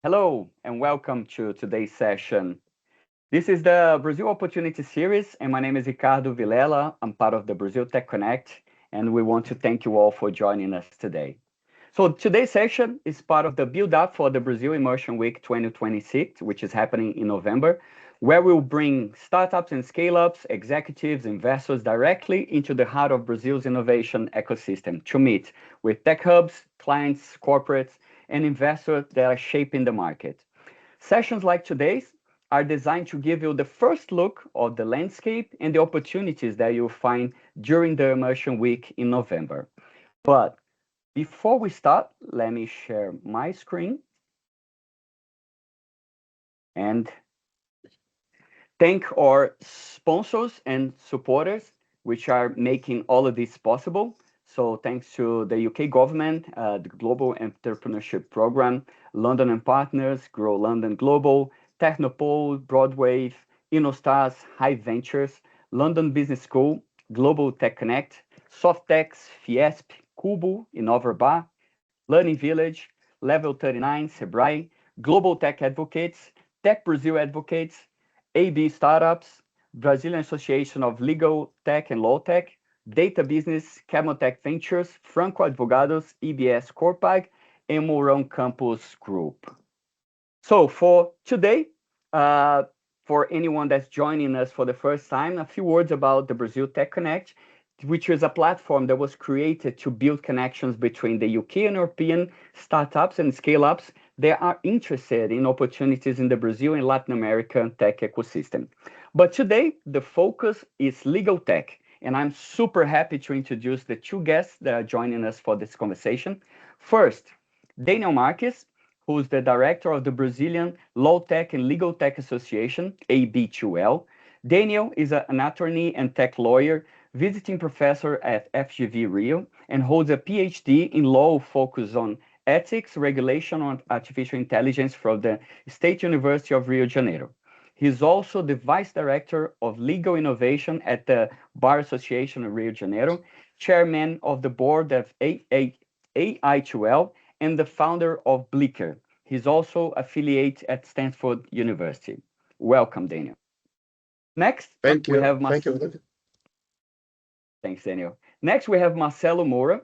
Hello and welcome to today's session. This is the Brazil Opportunity Series, and my name is Ricardo Vilela. I'm part of the Brazil Tech Connect, and we want to thank you all for joining us today. So today's session is part of the build-up for the Brazil Immersion Week 2026, which is happening in November, where we'll bring startups and scale-ups, executives, investors directly into the heart of Brazil's innovation ecosystem to meet with tech hubs, clients, corporates, and investors that are shaping the market. Sessions like today's are designed to give you the first look of the landscape and the opportunities that you'll find during the Immersion Week in November. But before we start, let me share my screen and thank our sponsors and supporters, which are making all of this possible. So thanks to the UK government, the Global Entrepreneurship Program, London and Partners, Grow London Global, Technopole, Broadwave, InnoStars, High Ventures, London Business School, Global Tech Connect, Softex, Fiesp, Cubo, Innoverbar, Learning Village, Level 39, Sebrae, Global Tech Advocates, Tech Brazil Advocates, AB Startups, Brazilian Association of Legal Tech and Law Tech, Data Business, Camotech Ventures, Franco Advogados, EBS Corpag, and Mourão Campus Group. So for today, for anyone that's joining us for the first time, a few words about the Brazil Tech Connect, which is a platform that was created to build connections between the UK and European startups and scale-ups that are interested in opportunities in the Brazil and Latin American tech ecosystem. But today, the focus is LegalTech, and I'm super happy to introduce the two guests that are joining us for this conversation. First, Daniel Marques, who's the director of the Brazilian Law Tech and Legal Tech Association, AB2L. Daniel is an attorney and tech lawyer, visiting professor at FGV Rio, and holds a PhD in law focused on ethics, regulation on artificial intelligence from the State University of Rio de Janeiro. He's also the vice director of legal innovation at the Bar Association of Rio de Janeiro, chairman of the board of AI2L, and the founder of Blicker. He's also affiliate at Stanford University. Welcome, Daniel. Next, Thank we you. have Thank you. Thanks, Daniel. Next, we have Marcelo Moura,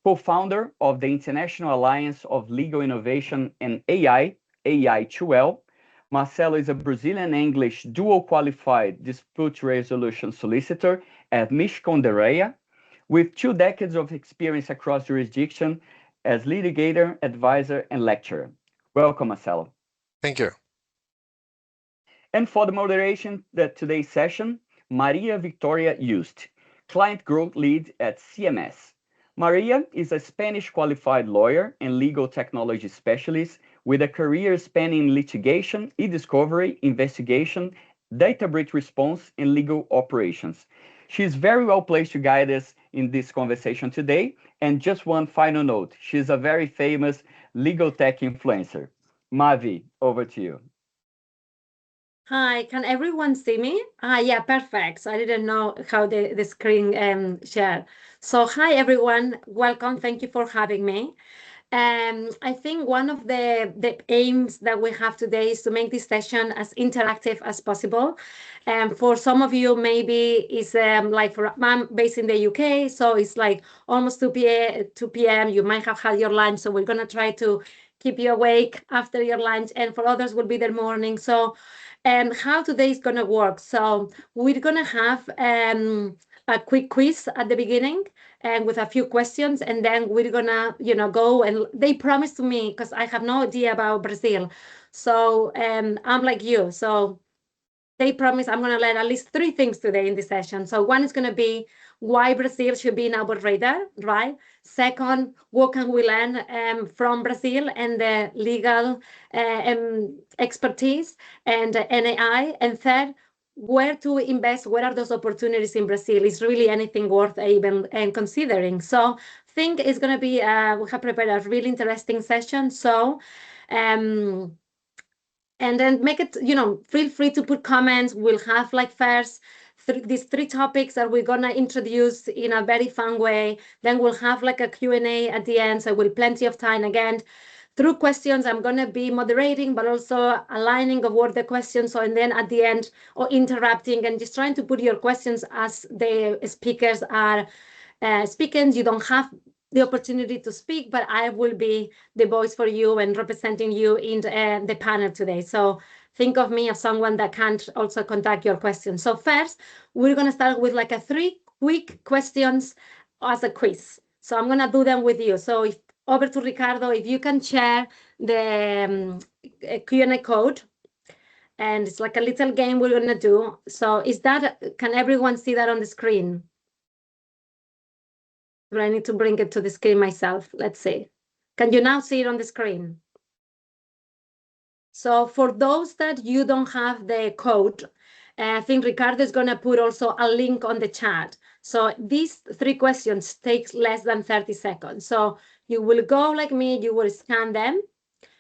co-founder of the International Alliance of Legal Innovation and AI, AI2L. Marcelo is a Brazilian English dual qualified dispute resolution solicitor at Miscondereia, with 2 decades of experience across jurisdiction as litigator, advisor, and lecturer. Welcome, Marcelo. Thank you. And for the moderation of today's session, Maria Victoria Just, client growth lead at CMS. Maria is a Spanish qualified lawyer and legal technology specialist with a career spanning litigation, e-discovery, investigation, data breach response, and legal operations. She is very well placed to guide us in this conversation today. And just one final note, she's a very famous legal tech influencer. Mavi, over to you. Hi, can everyone see me? Yeah, perfect. So I didn't know how the screen share. So hi, everyone. Welcome. Thank you for having me. I think one of the aims that we have today is to make this session as interactive as possible. For some of you, maybe it's like I'm based in the UK, so it's like almost 2 p.m. You might have had your lunch, so we're going to try to keep you awake after your lunch. And for others, will be their morning. So how today is going to work. So we're going to have a quick quiz at the beginning and with a few questions, and then we're going to, go. And they promised to me, because I have no idea about Brazil. So I'm like you. So they promise I'm going to learn at least 3 things today in this session. So one is going to be why Brazil should be in our radar, right? Second, what can we learn from Brazil and the legal expertise and NAI? And third, where to invest, where are those opportunities in Brazil? Is really anything worth even considering? So I think it's going to be, we have prepared a really interesting session. So, and then make it, feel free to put comments. We'll have like first these 3 topics that we're gonna introduce in a very fun way. Then we'll have like a Q&A at the end, so we'll plenty of time again through questions, I'm going to be moderating, but also aligning of what the questions. So, and then at the end, or interrupting and just trying to put your questions as the speakers are speaking. You don't have the opportunity to speak, but I will be the voice for you and representing you in the panel today. So think of me as someone that can also contact your questions. So first, we're going to start with like a 3 quick questions as a quiz. So I'm going to do them with you. So if over to Ricardo, if you can share the Q&A code, and it's like a little game we're going to do. So is that, can everyone see that on the screen? But I need to bring it to the screen myself. Let's see. Can you now see it on the screen? So for those that you don't have the code, I think Ricardo is going to put also a link on the chat. So these 3 questions takes less than 30 seconds. So you will go like me, you will scan them,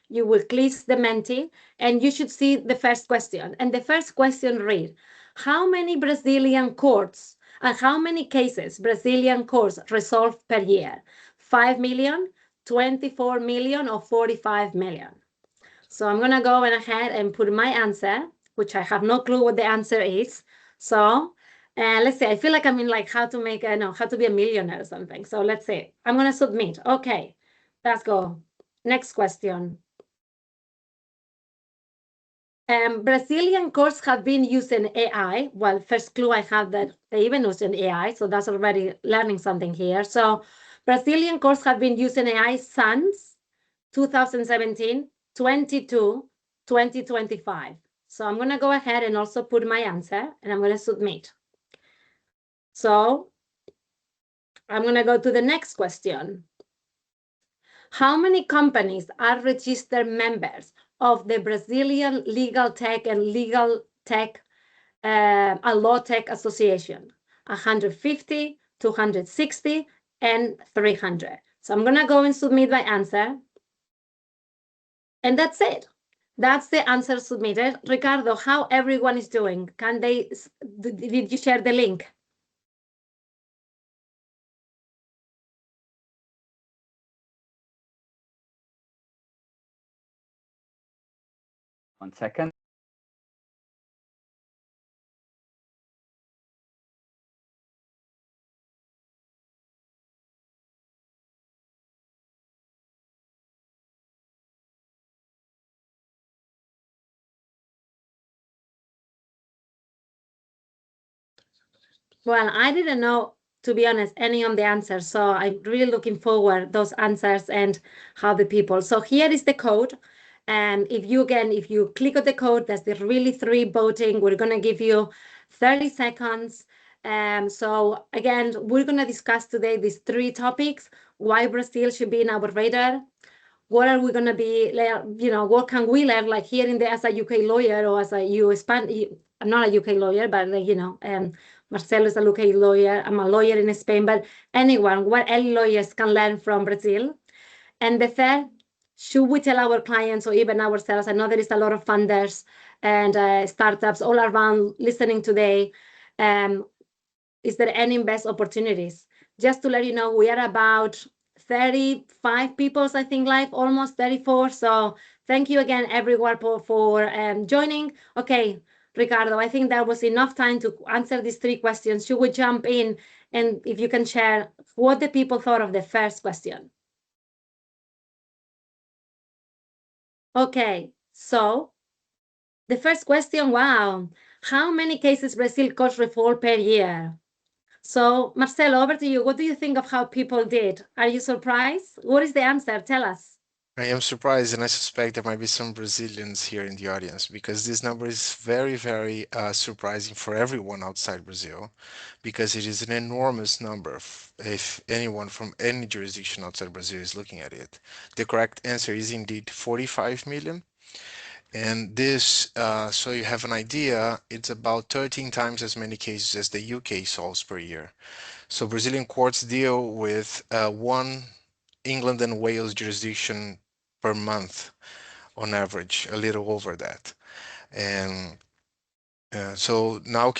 you will click the Menti, and you should see the first question. And the first question read, how many Brazilian courts and how many cases Brazilian courts resolve per year? 5 million, 24 million, or 45 million? So I'm gonna go ahead and put my answer, which I have no clue what the answer is. So let's see, I feel like I'm in like how to make, no, how to be a millionaire or something. So let's see, I'm gonna submit. Okay, let's go. Next question. Brazilian courts have been using AI. Well, first clue I have that they even using AI, so that's already learning something here. So Brazilian courts have been using AI since 2017, 22, 2025. So I'm going to go ahead and also put my answer, and I'm going to submit. So I'm going to go to the next question. How many companies are registered members of the Brazilian LegalTech and LegalTech a Law Tech Association? 150, 260, and 300. So I'm going to go and submit my answer. And that's it. That's the answer submitted. Ricardo, how everyone is doing? Can they, did you share the link? One second. Well, I didn't know, to be honest, any of the answers. So I'm really looking forward those answers and how the people. So here is the code. And if you if you click on the code, there's the really 3 voting. We're going to give you 30 seconds. So again, we're going to discuss today these 3 topics: why Brazil should be in our radar, what are we going to be, what can we learn, like here in the, as a UK lawyer or as a I'm not a UK lawyer, but Marcelo is a UK lawyer. I'm a lawyer in Spain, but anyone, what any lawyers can learn from Brazil. And the third, should we tell our clients or even ourselves? I know there is a lot of funders and startups all around listening today. Is there any best opportunities? Just to let you know, we are about 35 people, I think, live, almost 34. So thank you again, everyone, for joining. Okay, Ricardo, I think that was enough time to answer these 3 questions. Should we jump in? And if you can share what the people thought of the first question. Okay, so the first question, wow, how many cases Brazil courts resolve per year? So, Marcelo, over to you. What do you think of how people did? Are you surprised? What is the answer? Tell us. I am surprised, and I suspect there might be some Brazilians here in the audience because this number is very, very surprising for everyone outside Brazil because it is an enormous number if anyone from any jurisdiction outside Brazil is looking at it. The correct answer is indeed 45 million. And this, so you have an idea, it's about 13 times as many cases as the UK solves per year. So Brazilian courts deal with one England and Wales jurisdiction per month on average, a little over that. And so now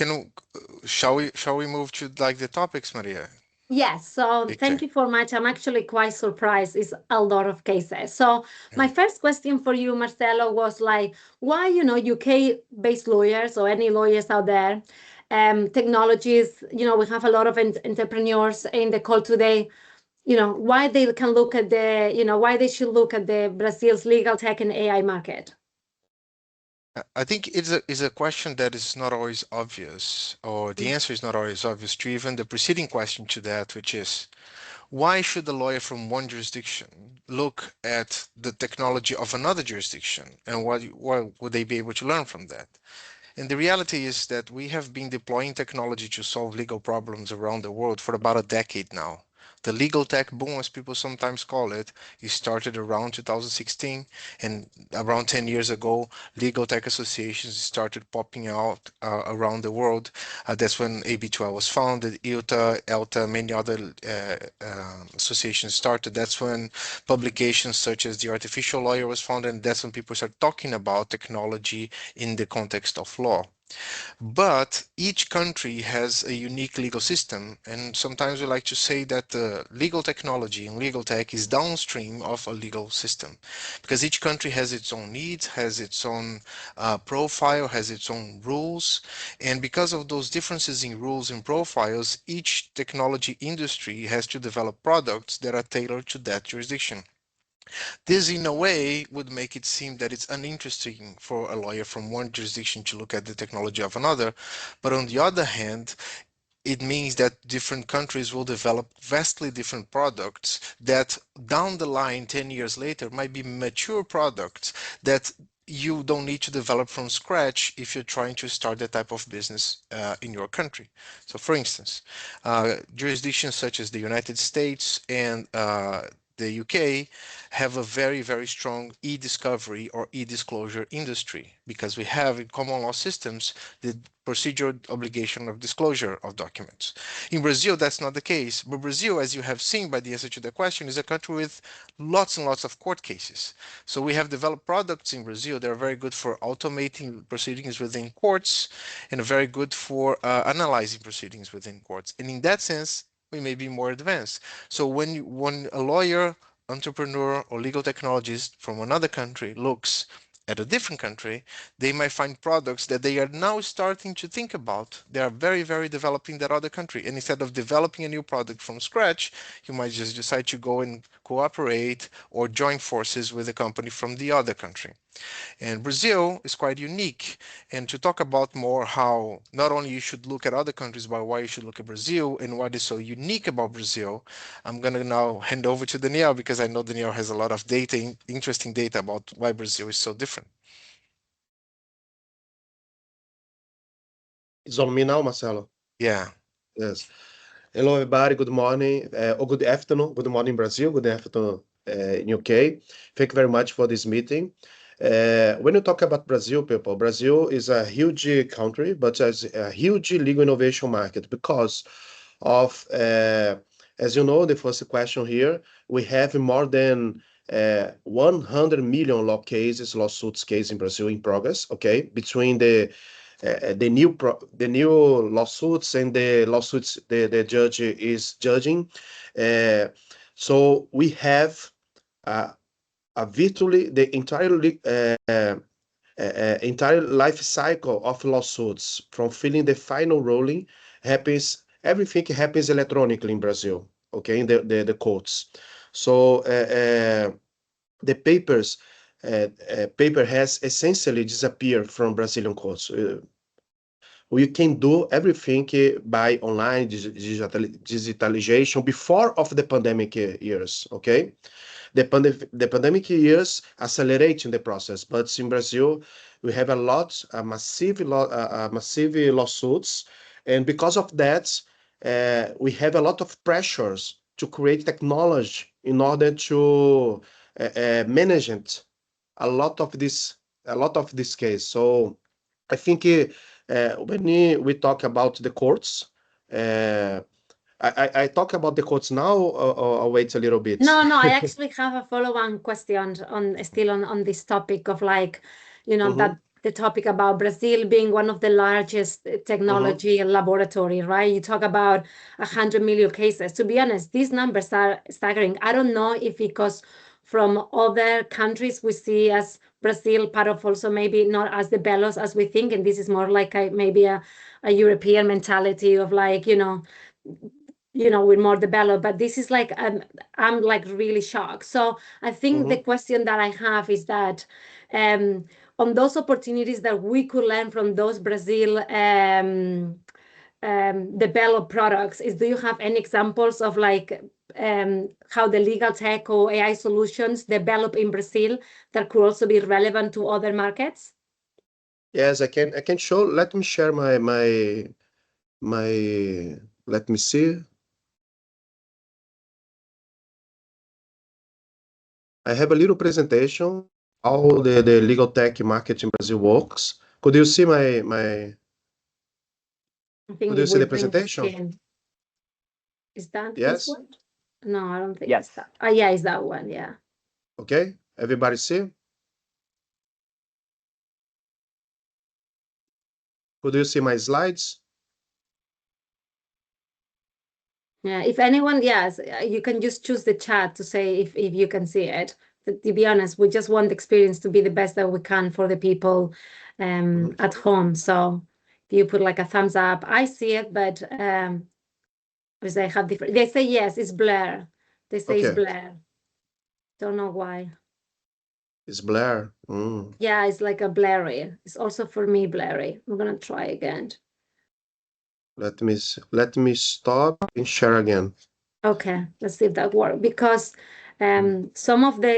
shall we move to like the topics, Maria? Yes, so thank Okay. you for much. I'm actually quite surprised. It's a lot of cases. So my Mm. first question for you, Marcelo, was like, why, UK-based lawyers or any lawyers out there, technologies, we have a lot of entrepreneurs in the call today, why they can look at why they should look at the Brazil's legal tech and AI market. I think it's a question that is not always obvious, or the answer is not always obvious to even the preceding question to that, which is why should a lawyer from one jurisdiction look at the technology of another jurisdiction, and what would they be able to learn from that? And the reality is that we have been deploying technology to solve legal problems around the world for about a decade now. The legal tech boom, as people sometimes call it started around 2016, and around 10 years ago, legal tech associations started popping out around the world. That's when AB12 was founded, ILTA, ELTA, many other associations started. That's when publications such as The Artificial Lawyer was founded, and that's when people started talking about technology in the context of law. But each country has a unique legal system, and sometimes we like to say that the legal technology and legal tech is downstream of a legal system, because each country has its own needs, has its own profile, has its own rules, and because of those differences in rules and profiles, each technology industry has to develop products that are tailored to that jurisdiction. This, in a way, would make it seem that it's uninteresting for a lawyer from one jurisdiction to look at the technology of another. But on the other hand, it means that different countries will develop vastly different products that down the line, 10 years later, might be mature products that you don't need to develop from scratch if you're trying to start that type of business in your country. So, for instance, jurisdictions such as the United States and the UK have a very, very strong e-discovery or e-disclosure industry because we have in common law systems the procedural obligation of disclosure of documents. In Brazil, that's not the case. But Brazil, as you have seen by the answer to the question, is a country with lots and lots of court cases. So we have developed products in Brazil that are very good for automating proceedings within courts and very good for analyzing proceedings within courts. And in that sense, we may be more advanced. So when a lawyer, entrepreneur, or legal technologist from another country looks at a different country, they might find products that they are now starting to think about. They are very, very developing that other country. And instead of developing a new product from scratch, you might just decide to go and cooperate or join forces with a company from the other country. And Brazil is quite unique. And to talk about more how not only you should look at other countries, but why you should look at Brazil and what is so unique about Brazil, I'm going to now hand over to Danielle because I know Danielle has a lot of data, interesting data about why Brazil is so different. It's on me now, Marcelo. Yeah. Yes. Hello, everybody. Good morning, or good afternoon. Good morning, Brazil. Good afternoon, in UK. Thank you very much for this meeting. When you talk about Brazil, people, Brazil is a huge country, but has a huge legal innovation market because of, as you know, the first question here, we have more than 100 million lawsuits case in Brazil in progress, okay, between the new lawsuits and the lawsuits the judge is judging. Uh, so we have uh, a virtually the entire life cycle of lawsuits from filing the final ruling happens. Everything happens electronically in Brazil, okay, in the courts. So the paper has essentially disappeared from Brazilian courts. We can do everything by online digitalization before of the pandemic years, okay? The pandemic years accelerating the process, but in Brazil, we have massive lawsuits, and because of that, we have a lot of pressures to create technology in order to manage it, a lot of this, a lot of this case. So I think when we talk about the courts, uh, I talk about the courts now, or I'll wait a little bit. No, I actually have a follow-on question on still on this topic of like, Mhm. that the topic about Brazil being one of the largest Mm-hmm. technology laboratory, right? You talk about 100 million cases. To be honest, these numbers are staggering. I don't know if because from other countries we see as Brazil part of also maybe not as developed as we think, and this is more like maybe a European mentality of like, we're more developed, but this is like I'm like really shocked. So I think the Mm-hmm. question that I have is that um, on those opportunities that we could learn from those Brazil developed products, is do you have any examples of like how the legal tech or AI solutions develop in Brazil that could also be relevant to other markets? Yes, I can show. Let me share my let me see. I have a little presentation how the legal tech market in Brazil works. Could you see my I think could it you see will the bring the presentation? screen. Is that this Yes? one? No, I don't think Yes. it's that. Oh, yeah, it's that one. Yeah. Okay. Everybody see? Could you see my slides? Yeah, if anyone, yes, you can just choose the chat to say if you can see it. To be honest, we just want the experience to be the best that we can for the people Mhm. at home. So if you put like a thumbs up, I see it, but because they have different, they say yes, it's blur. They say it's Okay. blur. Don't know why. It's blur. Mm. Yeah, it's like a blurry. It's also for me blurry. I'm gonna try again. Let me stop and share again. Okay, let's see if that works. Because Mm. some of the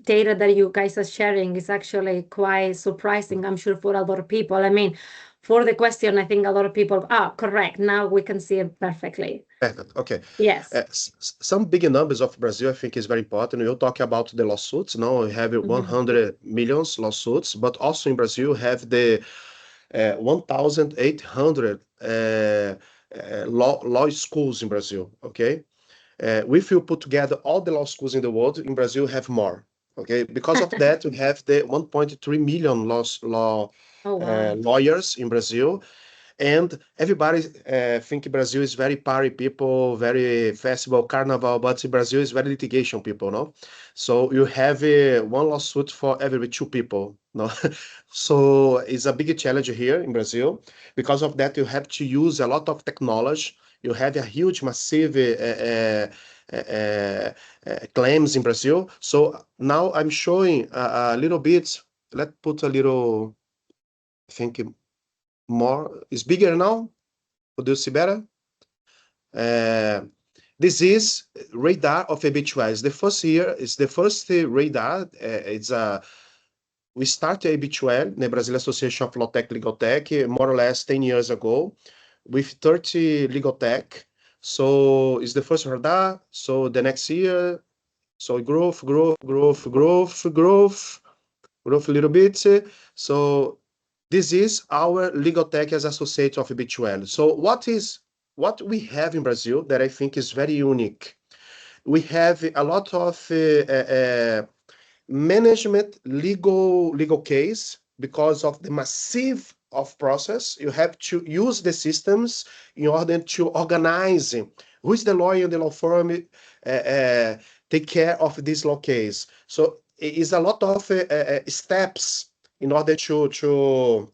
data that you guys are sharing is actually quite surprising, I'm sure, for a lot of people. I mean, for the question, I think a lot of people, correct. Now we can see it perfectly. Perfect. Okay. Yes. Some big numbers of Brazil, I think, is very important. We'll talk about the lawsuits. Now we have Mhm. 100 millions lawsuits, but also in Brazil have the 1,800 law schools in Brazil. Okay, if you put together all the law schools in the world, in Brazil have more. Okay, because of that, we have the 1.3 million Oh, wow. lawyers in Brazil, and everybody think Brazil is very party people, very festival, carnival, but Brazil is very litigation people, no? So you have one lawsuit for every two people, no? So it's a big challenge here in Brazil. Because of that, you have to use a lot of technology. You have a huge, massive claims in Brazil. So now I'm showing a little bit. Let's put a little, I think more. It's bigger now. Could you see better? Uh, this is radar of habituais. The first year is the first radar. It's a we started habitual, the Brazil Association of Law Tech Legal Tech, more or less 10 years ago, with 30 legal tech. So it's the first radar. So the next year, so growth a little bit. So this is our legal tech as associate of BTL. So what we have in Brazil that I think is very unique? We have a lot of management legal case because of the massive of process. You have to use the systems in order to organize who is the lawyer in the law firm, take care of this law case. So it is a lot of steps in order to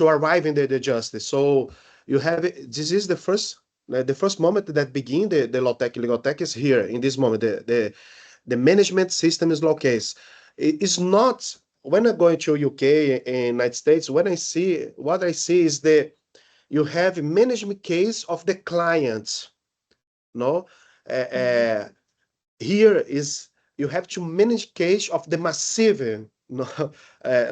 arrive in the justice. So you have this is the first moment that begin the law tech legal tech is here in this moment. The management system is law case. It's not when I go to UK and United States. When I see what I see is the you have management case of the client. No, uh, Mhm. uh, here is you have to manage case of the massive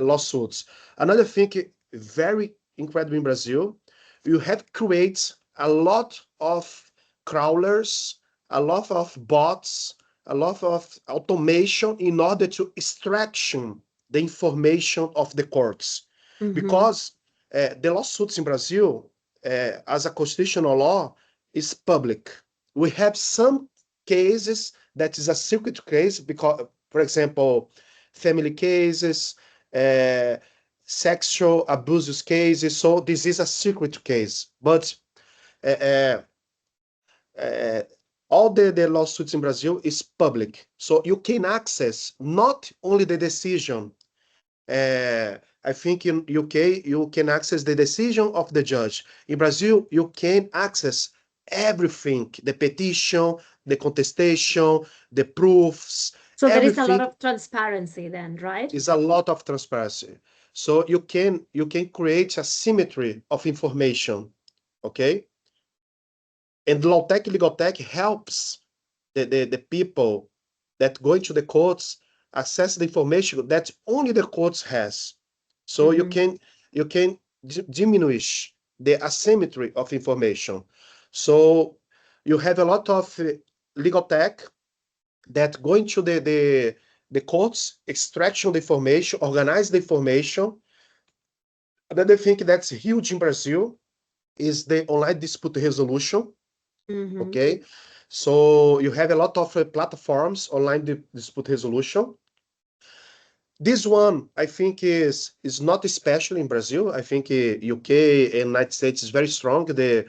lawsuits. Another thing very incredible in Brazil, you have create a lot of crawlers, a lot of bots, a lot of automation in order to extraction the information of the courts. Mhm. Because the lawsuits in Brazil, as a constitutional law, is public. We have some cases that is a secret case because, for example, family cases, uh, sexual abuses cases. So this is a secret case, but uh, uh, uh, all the lawsuits in Brazil is public. So you can access not only the decision. I think in UK you can access the decision of the judge. In Brazil, you can access everything: the petition, the contestation, the proofs, So there is a lot everything. of transparency then, right? Is a lot of transparency. So you can create a symmetry of information, okay? And LawTech LegalTech helps the people that go into the courts access the information that only the courts has. So you can diminish the asymmetry of information. So you have a lot of legal tech that go into the courts, extraction the information, organize the information. Another thing that's huge in Brazil is the online dispute resolution. Mm-hmm. Okay, so you have a lot of platforms online dispute resolution. This one, I think, is not special in Brazil. I think UK and United States is very strong. The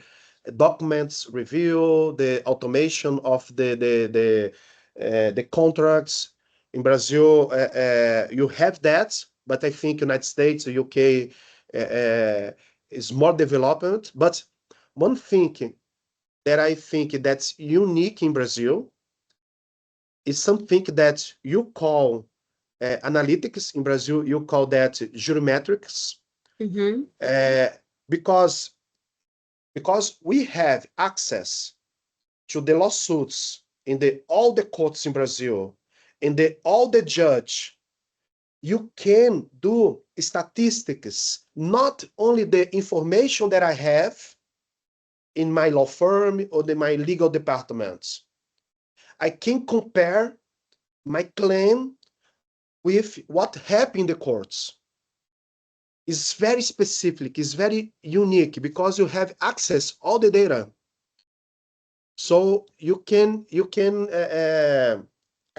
documents review, the automation of the contracts. In Brazil, you have that, but I think United States, UK is more developed. But one thing that I think that's unique in Brazil is something that you call analytics. In Brazil, you call that jurimetrics, Mm-hmm. uh, because we have access to the lawsuits in the all the courts in Brazil, in the all the judge. You can do statistics, not only the information that I have in my law firm or in my legal departments. I can compare my claim with what happened in the courts. Is very specific, is very unique because you have access all the data. So you can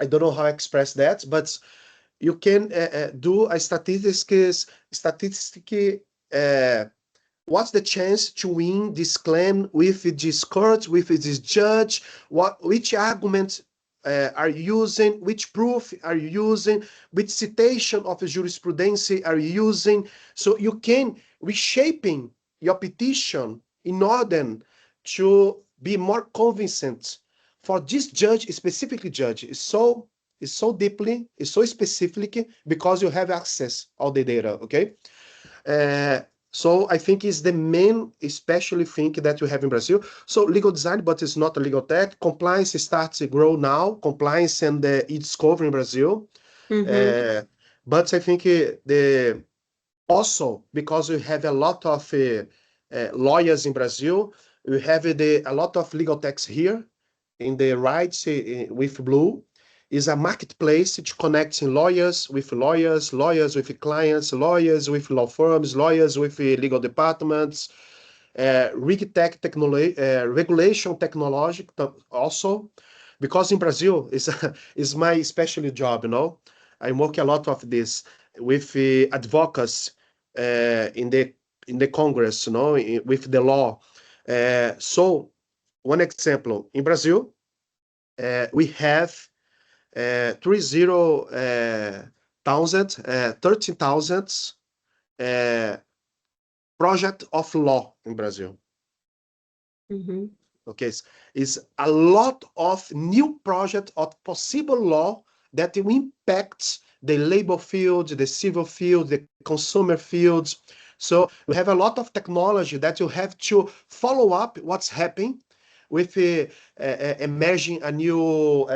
I don't know how I express that, but you can do a statistic uh, what's the chance to win this claim with this court, with this judge? Which arguments are you using? Which proof are you using? Which citation of the jurisprudence are you using? So you can reshaping your petition in order to be more convincing for this judge, specifically judge. Is so deeply, is so specific because you have access all the data. Okay. Uh, so I think is the main, especially thing that you have in Brazil. So legal design, but it's not a legal tech. Compliance starts to grow now. Compliance and e-discovery in Brazil. Mm-hmm. Uh, but I think the also because we have a lot of lawyers in Brazil, we have a lot of legal techs here in the right with blue is a marketplace to connecting lawyers with lawyers, lawyers with clients, lawyers with law firms, lawyers with legal departments, RegTech technology, regulation technology also, because in Brazil is my specialty job. I work a lot of this with advocates in the Congress, with the law. So one example in Brazil, we have 13,000 uh, project of law in Brazil. Mm-hmm. Okay, is a lot of new project of possible law that will impact the labor field, the civil field, the consumer fields. So we have a lot of technology that you have to follow up what's happening with emerging a new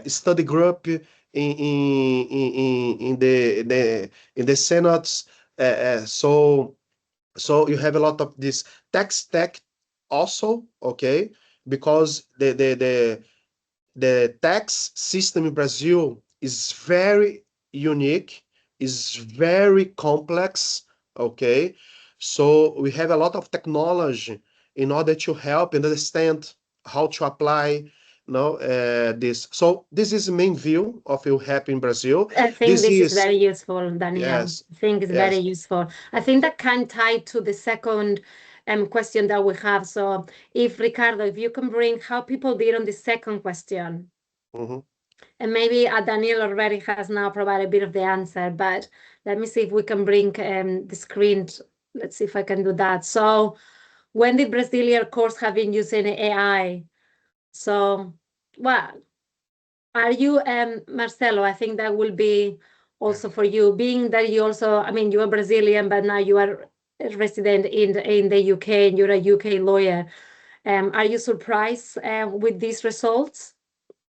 study group in the Senate. So you have a lot of this tech stack also, okay, because the tax system in Brazil is very unique, is very complex, okay. So we have a lot of technology in order to help and understand how to apply No, this. So this is the main view of you happy in Brazil. I think This this is is very useful, Danielle. yes, I think it's very yes. useful. I think that can tie to the second question that we have. So if Ricardo, if you can bring how people did on the second question, Mhm. and maybe Daniel already has now provided a bit of the answer, but let me see if we can bring the screen. Let's see if I can do that. So when the Brazilian courts have been using AI, so well, are you, Marcelo? I think that will be Yeah. also for you, being that you also, I mean, you are Brazilian, but now you are a resident in the UK and you're a UK lawyer. Are you surprised with these results?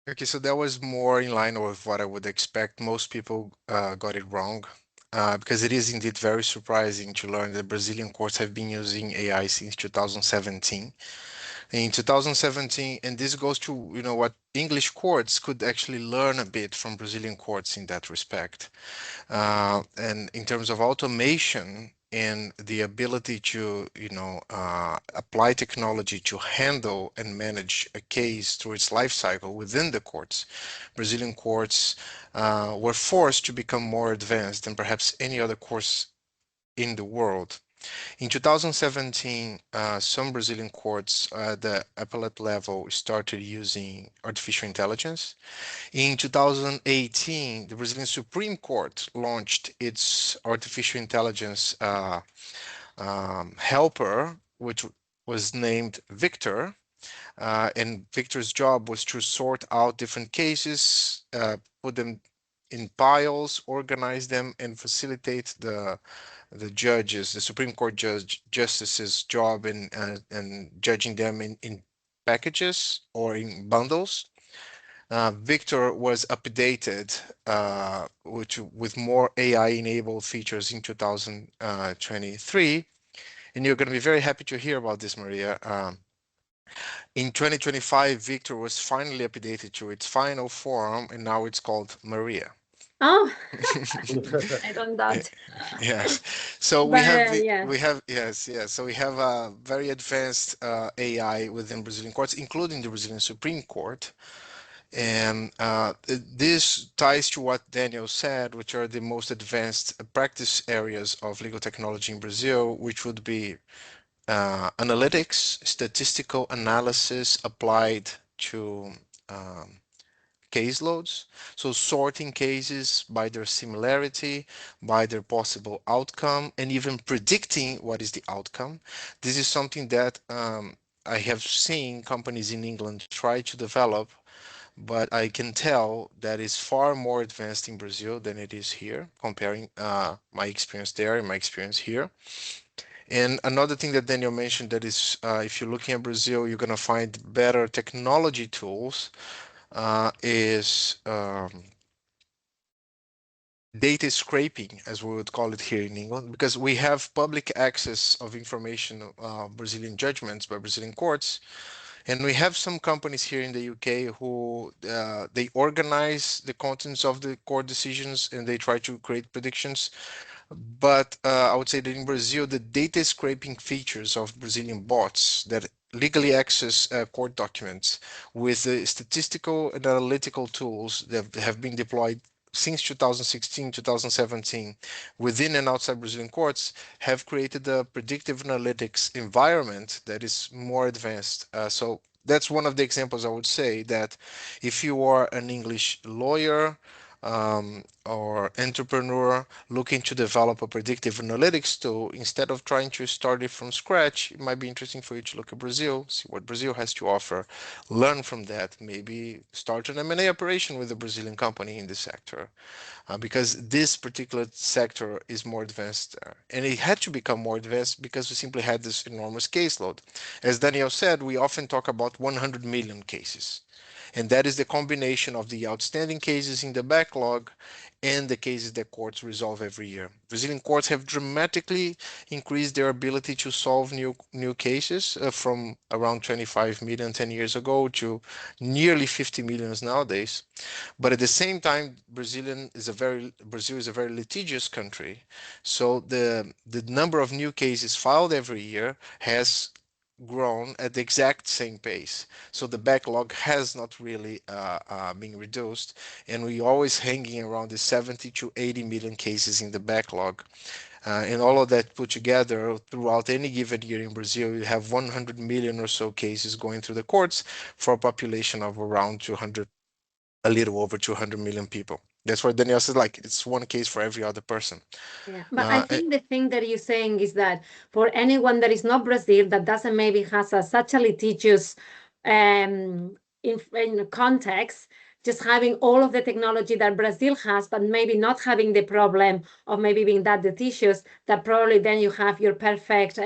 Okay, so that was more in line with what I would expect. Most people got it wrong, because it is indeed very surprising to learn that Brazilian courts have been using AI since 2017. In 2017, and this goes to, what English courts could actually learn a bit from Brazilian courts in that respect. And in terms of automation and the ability to, apply technology to handle and manage a case through its life cycle within the courts, Brazilian courts were forced to become more advanced than perhaps any other courts in the world. In 2017, some Brazilian courts at the appellate level started using artificial intelligence. In 2018, the Brazilian Supreme Court launched its artificial intelligence helper, which was named Victor. And Victor's job was to sort out different cases, put them in piles, organize them, and facilitate the judges, the Supreme Court justices' job in and judging them in packages or in bundles. Victor was updated with more AI-enabled features in 2023, and you're going to be very happy to hear about this, Maria. In 2025, Victor was finally updated to its final form, and now it's called Maria. Oh, I don't doubt. Yes. So we But have yeah. we have yes, yes. So we have a very advanced AI within Brazilian courts, including the Brazilian Supreme Court. And this ties to what Daniel said, which are the most advanced practice areas of legal technology in Brazil, which would be analytics, statistical analysis applied to um, caseloads. So sorting cases by their similarity, by their possible outcome, and even predicting what is the outcome. This is something that I have seen companies in England try to develop, but I can tell that is far more advanced in Brazil than it is here, comparing my experience there and my experience here. And another thing that Daniel mentioned that is, if you're looking at Brazil, you're going to find better technology tools is data scraping, as we would call it here in England, because we have public access of information, Brazilian judgments by Brazilian courts, and we have some companies here in the UK who they organize the contents of the court decisions and they try to create predictions. But I would say that in Brazil, the data scraping features of Brazilian bots that legally access court documents with the statistical and analytical tools that have been deployed since 2016, 2017, within and outside Brazilian courts, have created a predictive analytics environment that is more advanced. So that's one of the examples I would say that if you are an English lawyer, or entrepreneur looking to develop a predictive analytics tool, instead of trying to start it from scratch, it might be interesting for you to look at Brazil, see what Brazil has to offer, learn from that, maybe start an M&A operation with a Brazilian company in this sector, because this particular sector is more advanced. And it had to become more advanced because we simply had this enormous caseload. As Daniel said, we often talk about 100 million cases. And that is the combination of the outstanding cases in the backlog and the cases that courts resolve every year. Brazilian courts have dramatically increased their ability to solve new cases from around 25 million 10 years ago to nearly 50 millions nowadays. But at the same time, Brazil is a very litigious country. So the number of new cases filed every year has grown at the exact same pace. So the backlog has not really been reduced, and we always hanging around the 70 to 80 million cases in the backlog. And all of that put together throughout any given year in Brazil, you have 100 million or so cases going through the courts for a population of around 200, a little over 200 million people. That's why Daniel says, like, it's one case for every other person. Yeah, but I Uh, think the thing that you're saying is that for anyone that is not Brazil, that doesn't maybe has such a litigious in context, just having all of the technology that Brazil has, but maybe not having the problem of maybe being that litigious, that probably then you have your perfect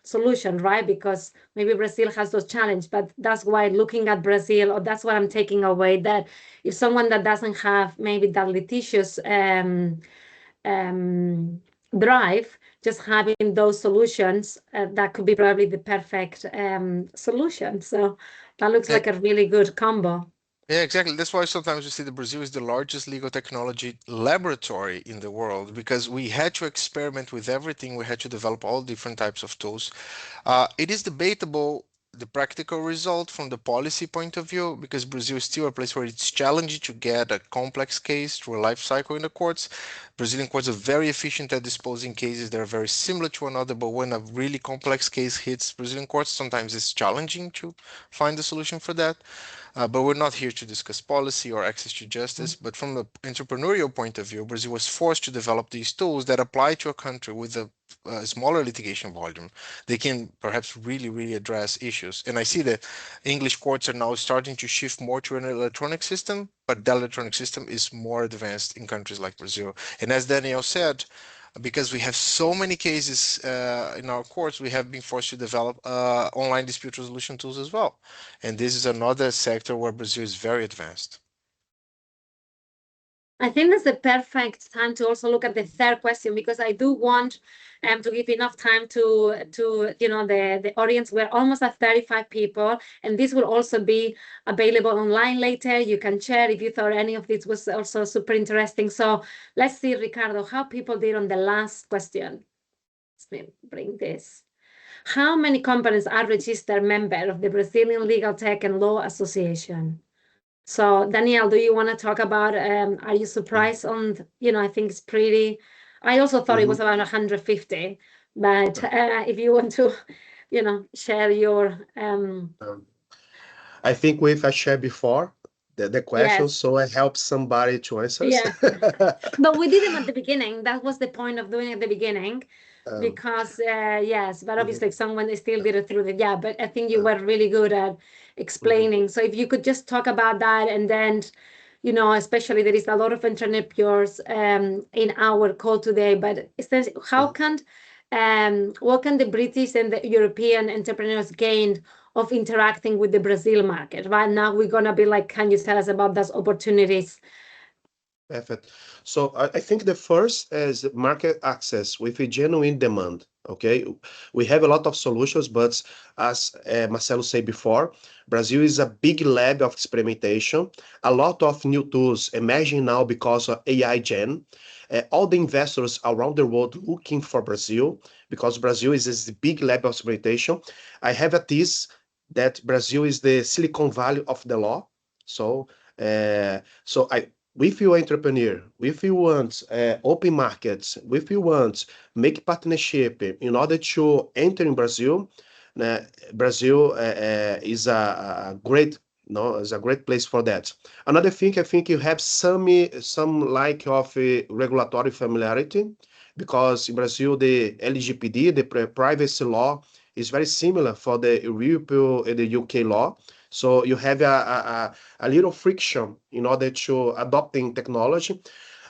solution, right? Because maybe Brazil has those challenges, but that's why looking at Brazil, or that's what I'm taking away, that if someone that doesn't have maybe that litigious um, drive, just having those solutions, that could be probably the perfect solution. So that looks like a really good combo. Yeah, exactly. That's why sometimes we see that Brazil is the largest legal technology laboratory in the world because we had to experiment with everything. We had to develop all different types of tools. It is debatable the practical result from the policy point of view because Brazil is still a place where it's challenging to get a complex case through a life cycle in the courts. Brazilian courts are very efficient at disposing cases that are very similar to another, but when a really complex case hits Brazilian courts, sometimes it's challenging to find a solution for that. But we're not here to discuss policy or access to justice. But from the entrepreneurial point of view, Brazil was forced to develop these tools that apply to a country with a smaller litigation volume. They can perhaps really, really address issues. And I see that English courts are now starting to shift more to an electronic system, but the electronic system is more advanced in countries like Brazil. And as Daniel said, because we have so many cases in our courts, we have been forced to develop online dispute resolution tools as well. And this is another sector where Brazil is very advanced. I think that's the perfect time to also look at the third question because I do want to give enough time to the audience. We're almost at 35 people, and this will also be available online later. You can share if you thought any of this was also super interesting. So let's see, Ricardo, how people did on the last question. Let me bring this. How many companies are registered member of the Brazilian Legal Tech and Law Association? So Danielle, do you want to talk about, are you surprised on, I think it's pretty, I also thought it was Mhm. about 150, but if you want to, share your, Um, I think with I shared before the question, yes, so I help somebody to answer. yeah. But we did them at the beginning. That was the point of doing it at the beginning, um, because yes, but mhm, obviously if someone still did it through the, yeah, but I think you uh, were really good at mhm, explaining. So if you could just talk about that, and then, especially there is a lot of entrepreneurs in our call today, but essentially, mhm. what can the British and the European entrepreneurs gain of interacting with the Brazil market? Right now, we're gonna be like, can you tell us about those opportunities? Perfect. So I think the first is market access with a genuine demand. Okay, we have a lot of solutions, but as Marcelo said before, Brazil is a big lab of experimentation. A lot of new tools emerging now because of AI Gen. All the investors around the world looking for Brazil because Brazil is this big lab of experimentation. I have a thesis that Brazil is the Silicon Valley of the law. So. So if you entrepreneur, if you want open markets, if you want make partnership in order to enter in Brazil, uh, Brazil is a great no is a great place for that. Another thing, I think you have some like of regulatory familiarity because in Brazil the LGPD, the privacy law, is very similar for the European and the UK law. So you have a little friction in order to adopting technology.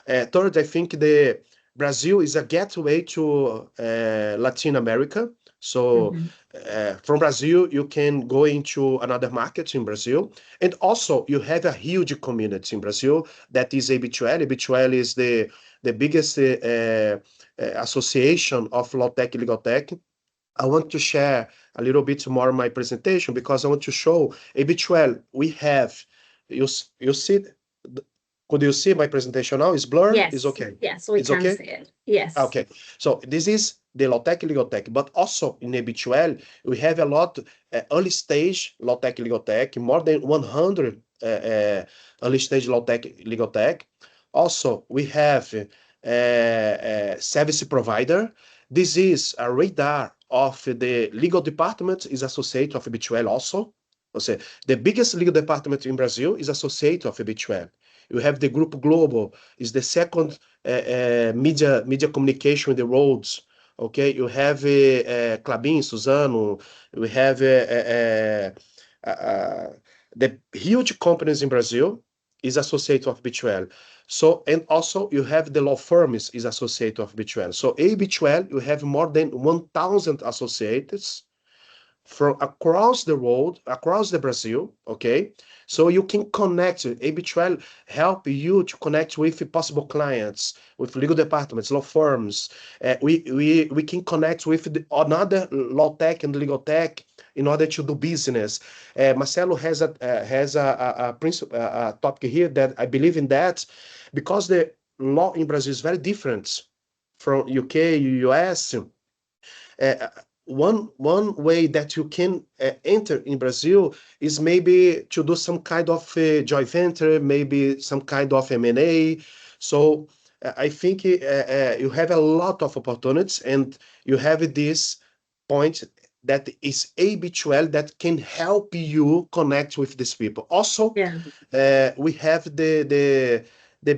Third, I think the Brazil is a gateway to Latin America. So Mhm. from Brazil, you can go into another market in Brazil. And also, you have a huge community in Brazil that is ABTL. ABTL is the biggest association of law tech, legal tech. I want to share a little bit more my presentation because I want to show AB12. We have, you see Could you see my presentation now? Is blur? Is Yes, okay? yes, we It's can okay? see it. Yes. Okay. So this is the low-tech legal tech, but also in habitual, we have a lot early stage low-tech legal tech, more than 100 early stage low-tech legal tech. Also, we have service provider. This is a radar of the legal department is associate of habitual also. Ou seja, the biggest legal department in Brazil is associate of habitual. You have the Group Global, is the second media communication in the roads. Okay, you have Klabin, Suzano, we have the huge companies in Brazil is associate of B12. So, and also you have the law firms is associate of B12. So AB12, you have more than 1,000 associates from across the world, across the Brazil, okay? So you can connect, AB12 help you to connect with possible clients, with legal departments, law firms. We can connect with another law tech and legal tech in order to do business. Marcelo has a principle, a topic here that I believe in that because the law in Brazil is very different from UK, US. Uh, one way that you can enter in Brazil is maybe to do some kind of joint venture, maybe some kind of M&A. So I think you have a lot of opportunities, and you have this point that is habitual that can help you connect with these people. Also, Yeah. we have the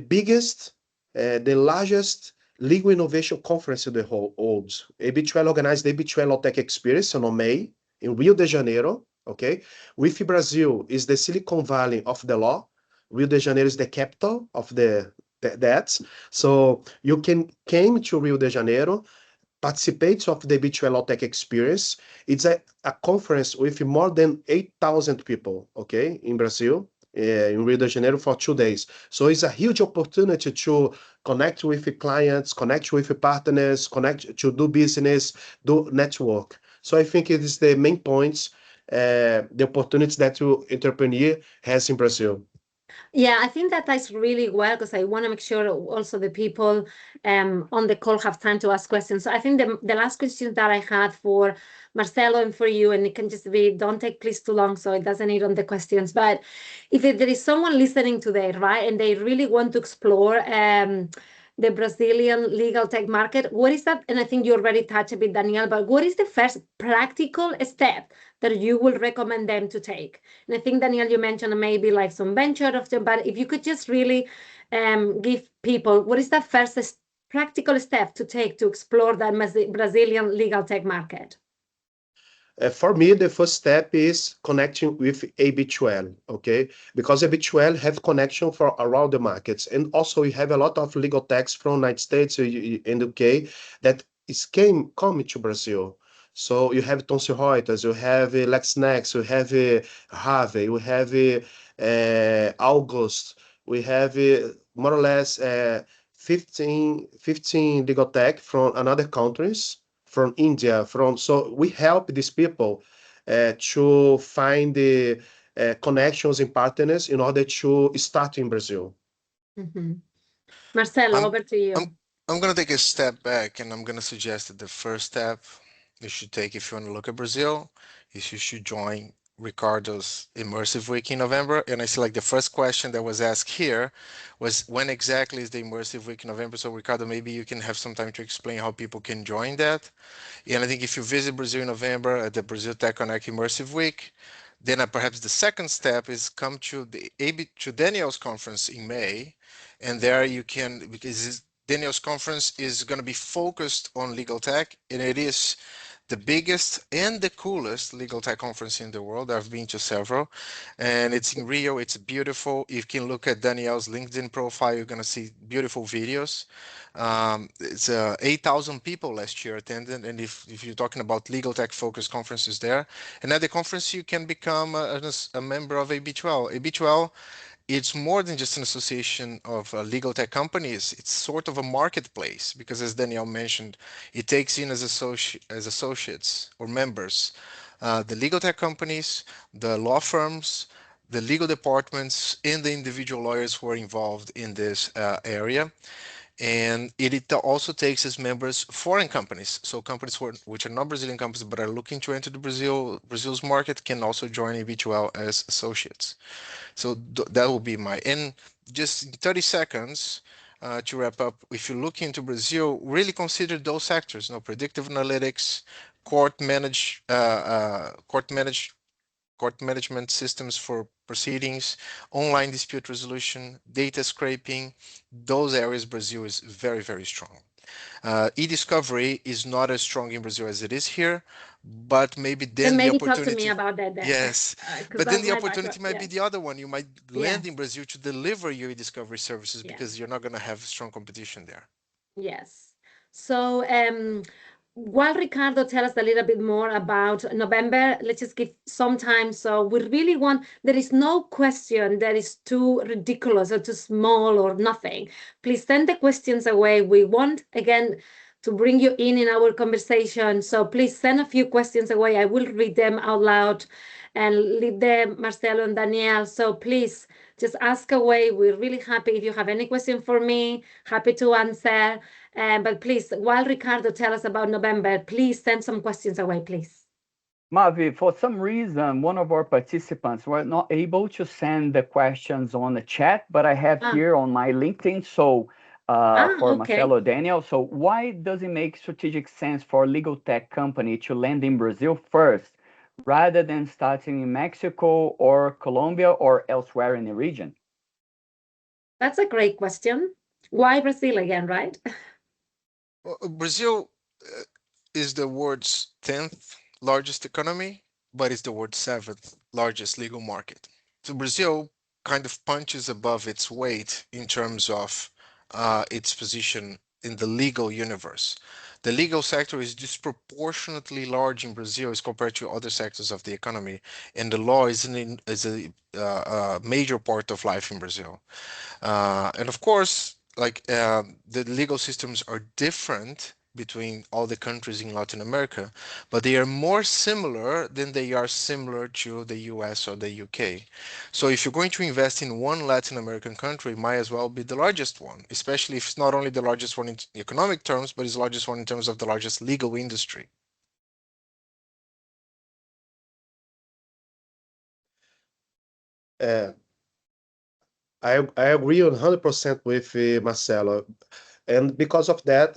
biggest, the largest legal innovation conference in the whole world. AB12 organized the AB12 Tech Experience on May in Rio de Janeiro. Okay, with Brazil is the Silicon Valley of the law. Rio de Janeiro is the capital of that. So you can came to Rio de Janeiro, participates of the B2L Tech Experience. It's a conference with more than 8,000 people, okay, in Brazil, in Rio de Janeiro for 2 days. So it's a huge opportunity to connect with clients, connect with partners, connect to do business, do network. So I think it is the main points, the opportunities that you entrepreneur has in Brazil. Yeah, I think that ties really well because I want to make sure also the people on the call have time to ask questions. So I think the last question that I had for Marcelo and for you, and it can just be, don't take please too long so it doesn't need on the questions. But if there is someone listening today, right, and they really want to explore the Brazilian legal tech market, what is that? And I think you already touched a bit, Daniel, but what is the first practical step that you will recommend them to take? And I think, Daniel, you mentioned maybe like some venture of them, but if you could just really give people, what is that first practical step to take to explore that Brazilian legal tech market? For me, the first step is connecting with AB12, okay? Because AB12 have connection for around the markets. And also you have a lot of legal techs from United States and UK that coming to Brazil. So you have Thomson Reuters, you have LexNex, you have Harvey, we have August, we have more or less 15 legal tech from another countries, from India, so we help these people to find the connections and partners in order to start in Brazil. Mm-hmm. Marcelo, I'm over to I'm you. I'm gonna take a step back and I'm gonna suggest that the first step you should take if you want to look at Brazil is you should join Ricardo's immersive week in November. And I see like the first question that was asked here was when exactly is the immersive week in November? So Ricardo, maybe you can have some time to explain how people can join that. And I think if you visit Brazil in November at the Brazil Tech Connect Immersive Week, then perhaps the second step is come to the AB to Daniel's conference in May, and there you can because Daniel's conference is going to be focused on legal tech, and it is the biggest and the coolest legal tech conference in the world. I've been to several, and it's in Rio. It's beautiful. You can look at Danielle's LinkedIn profile. You're going to see beautiful videos. It's 8,000 people last year attended, and if you're talking about legal tech focused conferences there, and at the conference you can become a member of AB12. AB12, it's more than just an association of legal tech companies. It's sort of a marketplace because, as Danielle mentioned, it takes in as associates or members the legal tech companies, the law firms, the legal departments and the individual lawyers who are involved in this area. And it also takes as members foreign companies. So companies which are not Brazilian companies but are looking to enter the Brazil's market can also join AV2L as associates. So that will be my, and just in 30 seconds to wrap up, if you look into Brazil, really consider those sectors, predictive analytics, court manage, court management systems for proceedings, online dispute resolution, data scraping. Those areas Brazil is very, very strong. E-discovery is not as strong in Brazil as it is here, but maybe Then then the maybe talk to me opportunity, about that then, yes, because but then that's the my background. opportunity might be Yes, the other one. You might land in yes, Brazil to deliver your e-discovery services because yes. you're not going to have strong competition there. Yes. So, while Ricardo tell us a little bit more about November, let's just give some time. So we really want, there is no question that is too ridiculous or too small or nothing. Please send the questions away. We want, again, to bring you in our conversation. So please send a few questions away. I will read them out loud and leave them, Marcelo and Danielle. So please just ask away. We're really happy. If you have any question for me, happy to answer. But please, while Ricardo tell us about November, please send some questions away, please. Mavi, for some reason, one of our participants were not able to send the questions on the chat, but I have Ah, here on my LinkedIn. So, for okay. Marcelo Daniel, so why does it make strategic sense for a legal tech company to land in Brazil first, rather than starting in Mexico or Colombia or elsewhere in the region? That's a great question. Why Brazil again, right? Well, Brazil uh, is the world's 10th largest economy, but it's the world's 7th largest legal market. So Brazil kind of punches above its weight in terms of its position in the legal universe. The legal sector is disproportionately large in Brazil as compared to other sectors of the economy, and the law is a major part of life in Brazil. And of course, the legal systems are different between all the countries in Latin America, but they are more similar than they are similar to the US or the UK. So if you're going to invest in one Latin American country, it might as well be the largest one, especially if it's not only the largest one in economic terms, but it's the largest one in terms of the largest legal industry. Uh, I agree 100% with Marcelo. And because of that,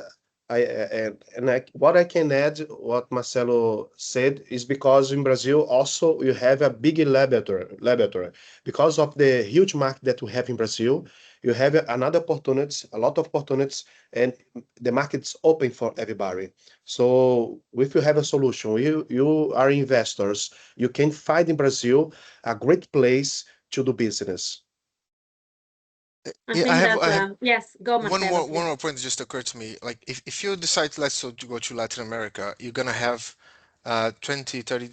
what I can add, what Marcelo said, is because in Brazil also you have a big laboratory. Because of the huge market that we have in Brazil, you have another opportunities, a lot of opportunities, and the market's open for everybody. So if you have a solution, you are investors, you can find in Brazil a great place to do business. I Yeah, think I that, have yes, go, one Marcelo, more please. point that just occurred to me. Like if you decide, let's so to go to Latin America, you're gonna have 20, 30,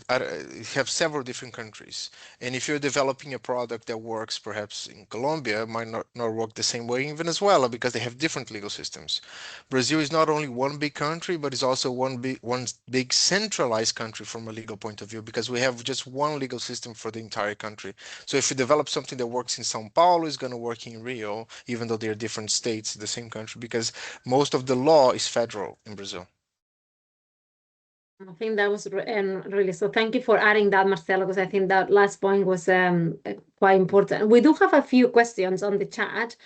you have several different countries. And if you're developing a product that works perhaps in Colombia, it might not work the same way in Venezuela because they have different legal systems. Brazil is not only one big country, but it's also one big centralized country from a legal point of view because we have just one legal system for the entire country. So if you develop something that works in São Paulo, it's going to work in Rio, even though they're different states, the same country, because most of the law is federal in Brazil. I think that was really so. Thank you for adding that, Marcelo, because I think that last point was quite important. We do have a few questions on the chat,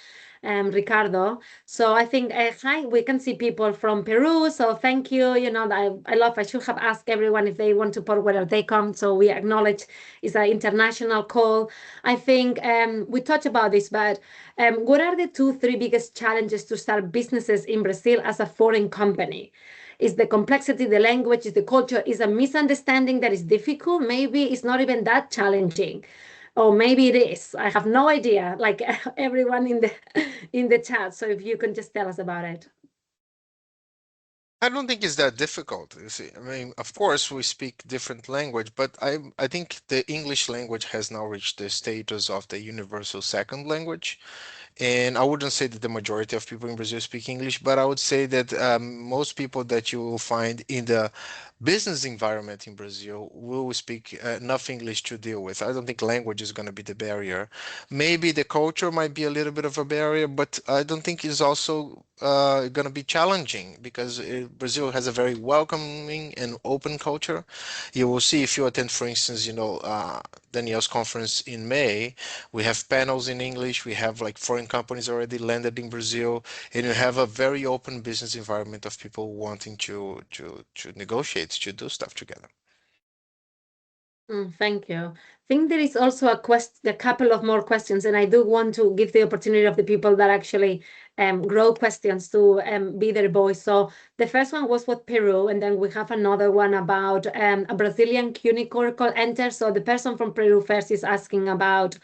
Ricardo. So I think, hi, we can see people from Peru. So thank you. You know, I should have asked everyone if they want to put whether they come. So we acknowledge it's an international call. I think we touched about this, but what are the two, three biggest challenges to start businesses in Brazil as a foreign company? Is the complexity, the language, is the culture, is a misunderstanding that is difficult? Maybe it's not even that challenging. Or maybe it is. I have no idea, like everyone in the in the chat. So if you can just tell us about it. I don't think it's that difficult. You see, I mean, of course, we speak different language, but I think the English language has now reached the status of the universal second language. And I wouldn't say that the majority of people in Brazil speak English, but I would say that most people that you will find in the business environment in Brazil will speak enough English to deal with. I don't think language is going to be the barrier. Maybe the culture might be a little bit of a barrier, but I don't think it's also going to be challenging because Brazil has a very welcoming and open culture. You will see if you attend, for instance, Danielle's conference in May, we have panels in English, we have like foreign companies already landed in Brazil, and you have a very open business environment of people wanting to negotiate, to do stuff together. Thank you. I think there is also a couple of more questions, and I do want to give the opportunity of the people that actually grow questions to be their voice. So the first one was with Peru, and then we have another one about a Brazilian unicorn called Enter. So the person from Peru first is asking about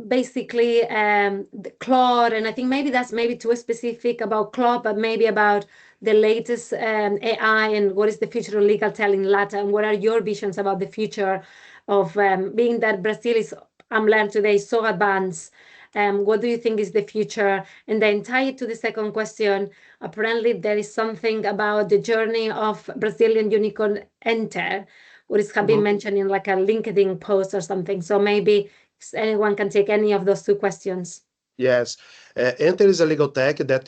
basically the Claude, and I think maybe that's maybe too specific about Claude, but maybe about the latest AI and what is the future of legal tech in Latin. What are your visions about the future of being that Brazil is, I'm learned today, so advanced? What do you think is the future? And then tie it to the second question. Apparently, there is something about the journey of Brazilian unicorn Enter, what is have been Mhm. mentioned in like a LinkedIn post or something. So maybe anyone can take any of those two questions. Yes. Enter is a legal tech that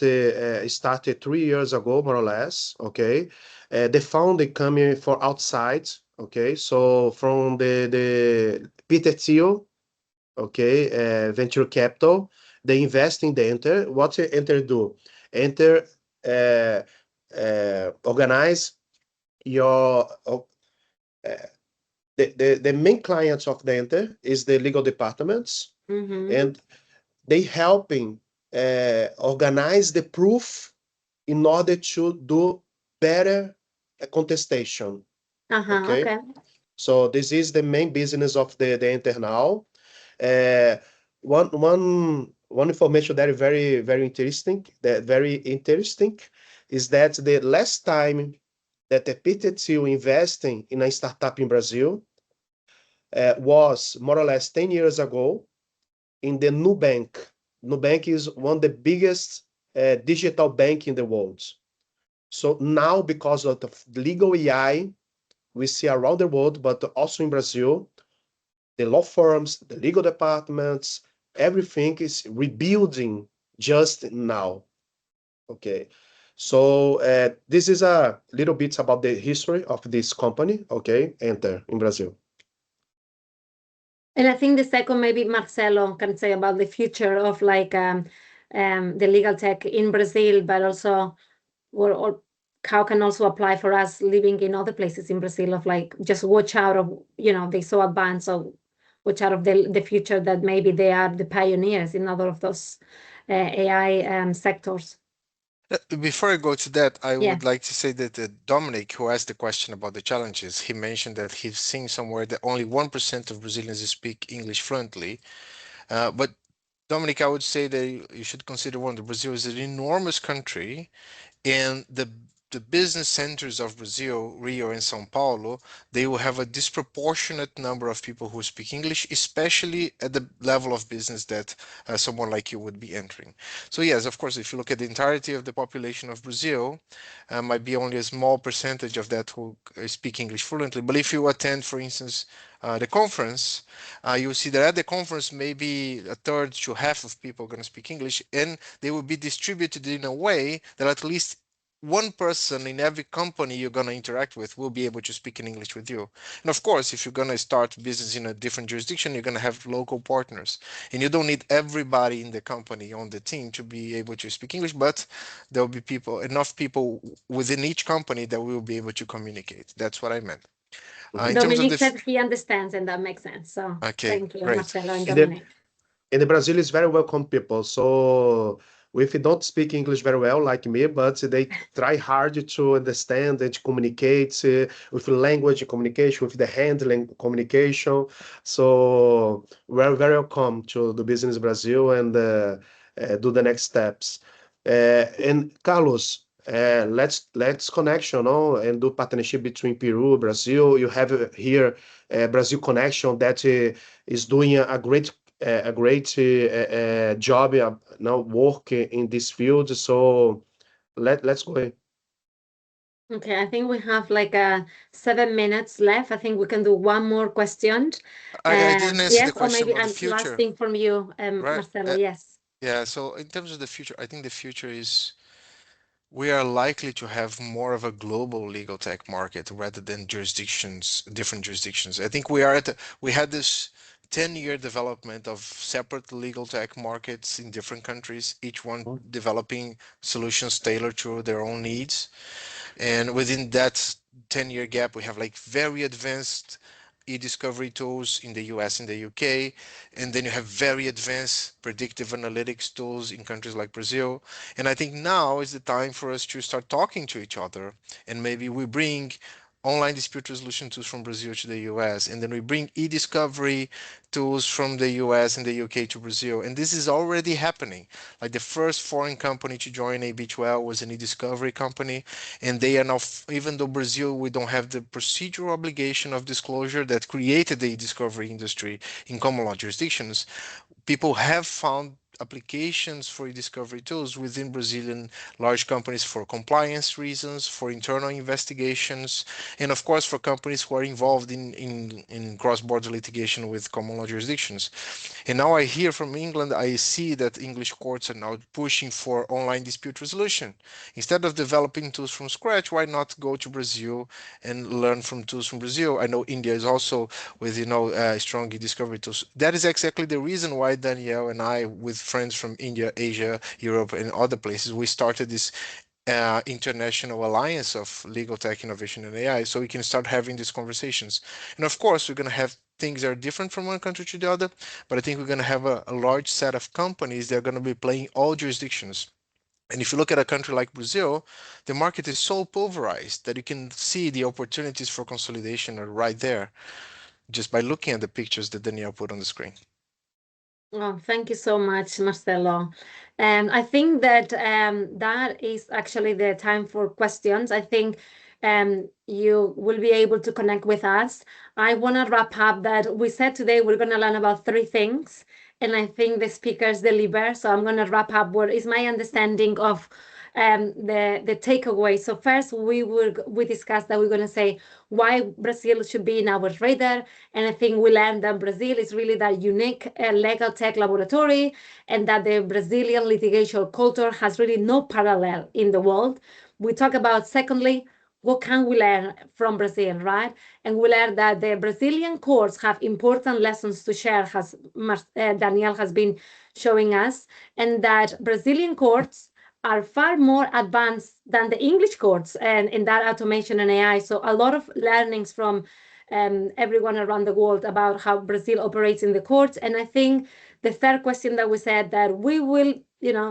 started 3 years ago, more or less. Okay. The funding coming for outside. Okay. So from the Peter Thiel, okay, venture capital, they invest in the Enter. What Enter do? Enter uh, organize your the main clients of the Enter is the legal departments, Mm-hmm. and they helping organize the proof in order to do better contestation. Uh-huh. Okay, Okay. so this is the main business of the internal. Uh, one information that is very interesting, is that the last time that the PTT investing in a startup in Brazil was more or less 10 years ago in the Nubank. Nubank is one of the biggest digital bank in the world. So now, because of the legal AI, we see around the world, but also in Brazil, the law firms, the legal departments, everything is rebuilding just now. Okay. So this is a little bit about the history of this company. Okay, Enter in Brazil. And I think the second, maybe Marcelo can say about the future of like the legal tech in Brazil, but also or how can also apply for us living in other places in Brazil of like just watch out of, they so advanced, so watch out of the future that maybe they are the pioneers in other of those AI sectors. Before I go to that, I Yeah. would like to say that Dominic, who asked the question about the challenges, he mentioned that he's seen somewhere that only 1% of Brazilians speak English fluently. But Dominic, I would say that you should consider one that Brazil is an enormous country, and the business centers of Brazil, Rio and São Paulo, they will have a disproportionate number of people who speak English, especially at the level of business that someone like you would be entering. So yes, of course, if you look at the entirety of the population of Brazil, might be only a small percentage of that who speak English fluently. But if you attend, for instance, the conference, you'll see that at the conference, maybe a third to half of people are going to speak English, and they will be distributed in a way that at least one person in every company you're going to interact with will be able to speak in English with you. And of course, if you're going to start business in a different jurisdiction, you're going to have local partners. And you don't need everybody in the company on the team to be able to speak English, but there'll be enough people within each company that will be able to communicate. That's what I meant. In Mhm. terms of Dominic the, said he understands, and that makes sense. So okay, thank you, great. Marcelo and In the Dominic. in the Brazil is very welcome people. So if you don't speak English very well, like me, but they try hard to understand and to communicate with language communication, with the handling communication. So we're very welcome to the business Brazil and do the next steps. And Carlos, let's connection, no, and do partnership between Peru, Brazil. You have here Brazil connection that is doing a great job now work in this field. So let's go. Okay, I think we have like 7 minutes left. I think we can do one more question. I didn't answer the Yes, or question maybe about the I'm last future, thing from you, right? Marcelo. Yes. Yeah, so in terms of the future, I think the future is we are likely to have more of a global legal tech market rather than jurisdictions, different jurisdictions. I think we had this 10-year development of separate legal tech markets in different countries, each one developing solutions tailored to their own needs. And within that 10-year gap, we have like very advanced e-discovery tools in the US and the UK. And then you have very advanced predictive analytics tools in countries like Brazil. And I think now is the time for us to start talking to each other. And maybe we bring online dispute resolution tools from Brazil to the US, and then we bring e-discovery tools from the US and the UK to Brazil. And this is already happening. Like the first foreign company to join AB12 was an e-discovery company, and they are now, even though Brazil, we don't have the procedural obligation of disclosure that created the e-discovery industry in common law jurisdictions, people have found applications for e-discovery tools within Brazilian large companies for compliance reasons, for internal investigations, and of course for companies who are involved in cross-border litigation with common law jurisdictions. And now I hear from England, I see that English courts are now pushing for online dispute resolution. Instead of developing tools from scratch, why not go to Brazil and learn from tools from Brazil? I know India is also with strong discovery tools. That is exactly the reason why Danielle and I, with friends from India, Asia, Europe, and other places, we started this international alliance of legal tech innovation and AI, so we can start having these conversations. And of course, we're going to have things that are different from one country to the other, but I think we're going to have a large set of companies that are going to be playing all jurisdictions. And if you look at a country like Brazil, the market is so pulverized that you can see the opportunities for consolidation are right there just by looking at the pictures that Danielle put on the screen. Oh, thank you so much, Marcelo. And I think that that is actually the time for questions. I think you will be able to connect with us. I want to wrap up that we said today we're going to learn about three things, and I think the speakers deliver. So I'm going to wrap up what is my understanding of the takeaway. So first, we discussed that we're going to say why Brazil should be in our radar, and I think we learned that Brazil is really that unique legal tech laboratory, and that the Brazilian litigation culture has really no parallel in the world. We talk about, secondly, what can we learn from Brazil, right? And we learned that the Brazilian courts have important lessons to share, as Daniel has been showing us, and that Brazilian courts are far more advanced than the English courts and in that automation and AI. So a lot of learnings from everyone around the world about how Brazil operates in the courts. And I think the third question that we said that we will,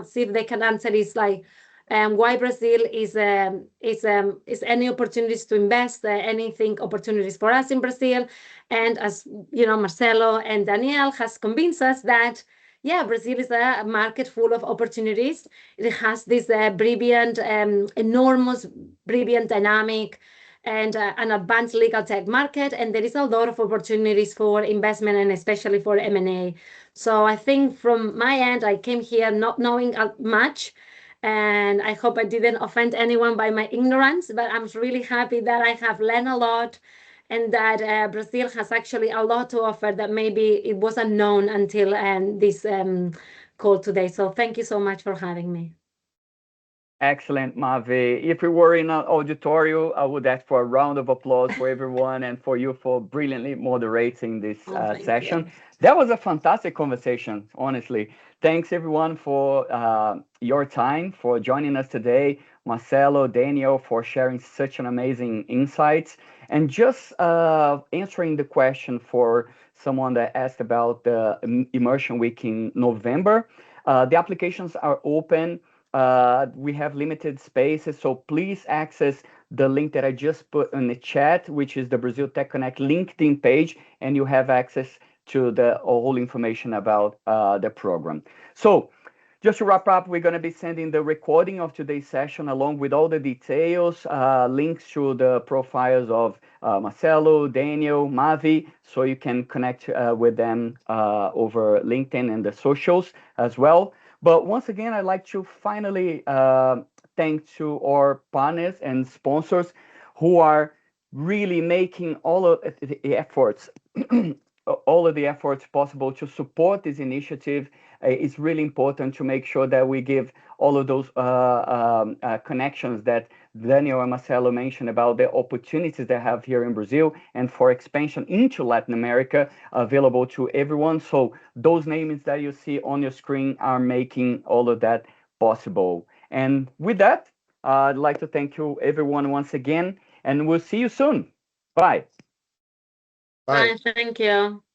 see if they can answer is like, why Brazil is any opportunities to invest, anything opportunities for us in Brazil, and as Marcelo and Danielle has convinced us that yeah, Brazil is a market full of opportunities. It has this brilliant, enormous, brilliant dynamic and an advanced legal tech market, and there is a lot of opportunities for investment and especially for M&A. So I think from my end, I came here not knowing much, and I hope I didn't offend anyone by my ignorance, but I'm really happy that I have learned a lot and that Brazil has actually a lot to offer that maybe it wasn't known until this call today. So thank you so much for having me. Excellent, Mavi. If we were in an auditorium, I would ask for a round of applause for everyone and for you for brilliantly moderating this Oh, thank session. you. That was a fantastic conversation, honestly. Thanks, everyone, for your time, for joining us today. Marcelo, Daniel, for sharing such an amazing insights. And just answering the question for someone that asked about the Immersion Week in November. The applications are open. We have limited spaces, so please access the link that I just put in the chat, which is the Brazil Tech Connect LinkedIn page, and you have access to the whole information about the program. So just to wrap up, we're going to be sending the recording of today's session along with all the details, links to the profiles of Marcelo, Daniel, Mavi, so you can connect with them over LinkedIn and the socials as well. But once again, I'd like to finally thanks to our partners and sponsors who are really making all of the efforts all of the efforts possible to support this initiative. It's really important to make sure that we give all of those connections that Daniel and Marcelo mentioned about the opportunities they have here in Brazil and for expansion into Latin America available to everyone. So those names that you see on your screen are making all of that possible. And with that, I'd like to thank you everyone once again, and we'll see you soon. Bye. Bye. Bye. Thank you.